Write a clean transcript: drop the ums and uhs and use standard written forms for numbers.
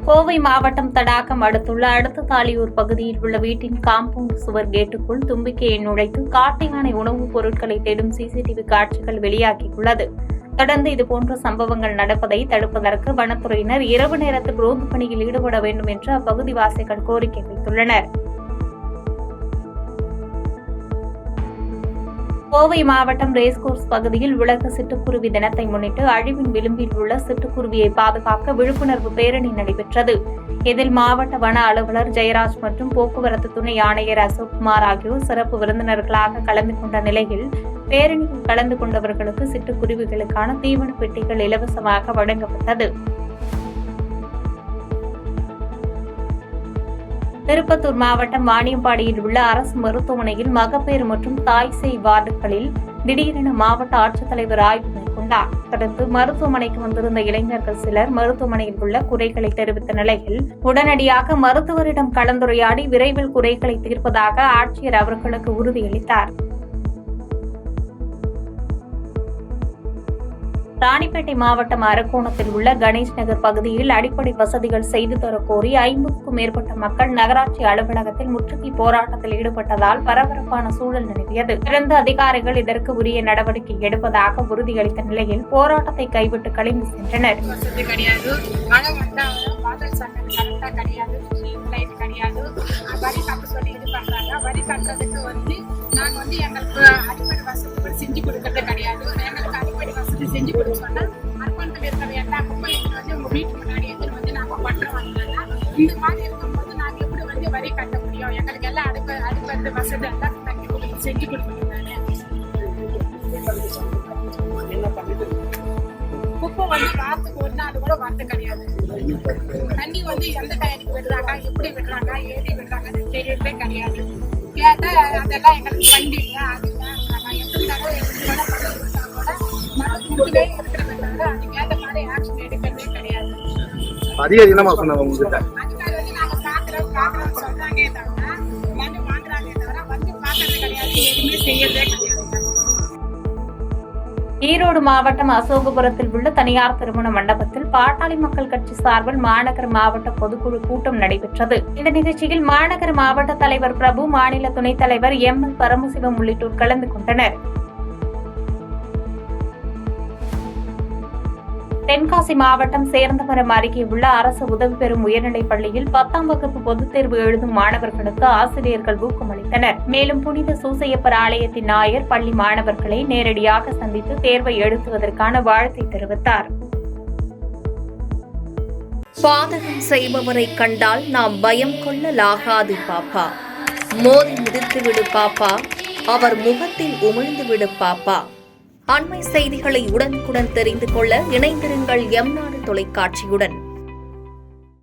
கோவை மாவட்டம் தடாகம் அடுத்த தாலியூர் பகுதியில் உள்ள வீட்டின் காம்பவுண்ட் சுவர் கேட்டுக்குள் தும்பிக்கையை நுழைத்து காட்டு யானை உணவுப் பொருட்களை தேடும் சிசிடிவி காட்சிகள் வெளியாகியுள்ளது. தொடர்ந்து இதுபோன்ற சம்பவங்கள் நடப்பதை தடுப்பதற்கு வனத்துறையினர் இரவு நேரத்தில் ரோந்து பணியில் ஈடுபட வேண்டும் என்று அப்பகுதிவாசிகள் கோரிக்கை வைத்துள்ளனர். கோவை மாவட்டம் ரேஸ்கோர்ஸ் பகுதியில் உலக சிட்டுக்குருவி தினத்தை முன்னிட்டு அழிவின் விளிம்பில் உள்ள சிட்டுக்குருவியை பாதுகாக்க விழிப்புணர்வு பேரணி நடைபெற்றது. இதில் மாவட்ட வன அலுவலர் ஜெயராஜ் மற்றும் போக்குவரத்து துணை ஆணையர் அசோக்குமார் ஆகியோர் சிறப்பு விருந்தினர்களாக கலந்து கொண்ட நிலையில் பேரணியில் கலந்து கொண்டவர்களுக்கு சிட்டுக்குருவிகளுக்கான தீவன பெட்டிகள் இலவசமாக வழங்கப்பட்டது. திருப்பத்தூர் மாவட்டம் வாணியம்பாடியில் உள்ள அரசு மருத்துவமனையில் மகப்பேறு மற்றும் தாய்சேய் வார்டுகளில் திடீரென மாவட்ட ஆட்சித்தலைவர் ஆய்வு மேற்கொண்டார். தொடர்ந்து மருத்துவமனைக்கு வந்திருந்த இளைஞர்கள் சிலர் மருத்துவமனையில் உள்ள குறைகளை தெரிவித்த நிலையில் உடனடியாக மருத்துவரிடம் கலந்துரையாடி விரைவில் குறைகளை தீர்ப்பதாக ஆட்சியர் அவர்களுக்கு உறுதியளித்தார். ராணிப்பேட்டை மாவட்டம் அரக்கோணத்தில் உள்ள கணேஷ் நகர் பகுதியில் அடிப்படை வசதிகள் செய்து தரக்கோரி 50க்கும் மேற்பட்ட மக்கள் நகராட்சி அலுவலகத்தில் முற்றுகை போராட்டத்தில் ஈடுபட்டதால் பரபரப்பான சூழல் நிலவியது. தொடர்ந்து அதிகாரிகள் இதற்கு உரிய நடவடிக்கை எடுப்பதாக உறுதியளித்த நிலையில் போராட்டத்தை கைவிட்டு கலைந்து சென்றனர். செஞ்சு கொடுத்தோம்னா அர்ப்பணத்தில் இருக்கிற எல்லா குப்பையும் உங்க வீட்டு முன்னாடி எடுத்துட்டு நாங்க பண்றோம். இந்த மாதிரி இருக்கும்போது நாங்க எப்படி வரி கட்ட முடியும்? எங்களுக்கு எல்லாம் அடுப்பு வசதி எல்லாம் தண்ணி கொடுத்து செஞ்சு கொடுத்துருந்தாங்க. குப்பை வாரத்துக்கு ஒரு நாள் கூட வரது கிடையாது. தண்ணி எந்த டயருக்கு விடுறாங்க, எப்படி விடுறாங்க, ஏறி விடுறாங்கன்னு தெரியவே கிடையாது. கேட்டா அதெல்லாம் எங்களுக்கு கண்டிங்க அதுதான் எத்தனை அதிகாரி என்னமா சொன்னாங்க உங்ககிட்ட? ஈரோடு மாவட்டம் அசோகபுரத்தில் உள்ள தனியார் திருமண மண்டபத்தில் பாட்டாளி மக்கள் கட்சி சார்பில் மாநகர மாவட்ட பொதுக்குழு கூட்டம் நடைபெற்றது. இந்த நிகழ்ச்சியில் மாநகர மாவட்ட தலைவர் பிரபு, மாநில துணைத் தலைவர் எம். எல். பரமசிவம் உள்ளிட்டோர் கலந்து கொண்டனர். தென்காசி மாவட்டம் சேர்ந்தமரம் அருகே உள்ள அரசு உதவி பெறும் உயர்நிலைப் பள்ளியில் 10ஆம் வகுப்பு பொதுத் தேர்வு எழுதும் மாணவர்களுக்கு ஆசிரியர்கள் ஊக்கமளித்தனர். மேலும் புனித சூசையப்பர் ஆலயத்தின் நாயர் பள்ளி மாணவர்களை நேரடியாக சந்தித்து தேர்வை எழுதுவதற்கான வாழ்த்தை தெரிவித்தார். பாதகம் செய்பவரை கண்டால் நாம் பயம் கொள்ளலாகாது பாப்பா. மோதி மிதித்துவிடு பாப்பா, அவர் முகத்தில் உமிழ்ந்துவிடு பாப்பா. அண்மை செய்திகளை உடனுக்குடன் தெரிந்து கொள்ள இணைந்திருங்கள் எம் நாடு தொலைக்காட்சியுடன்.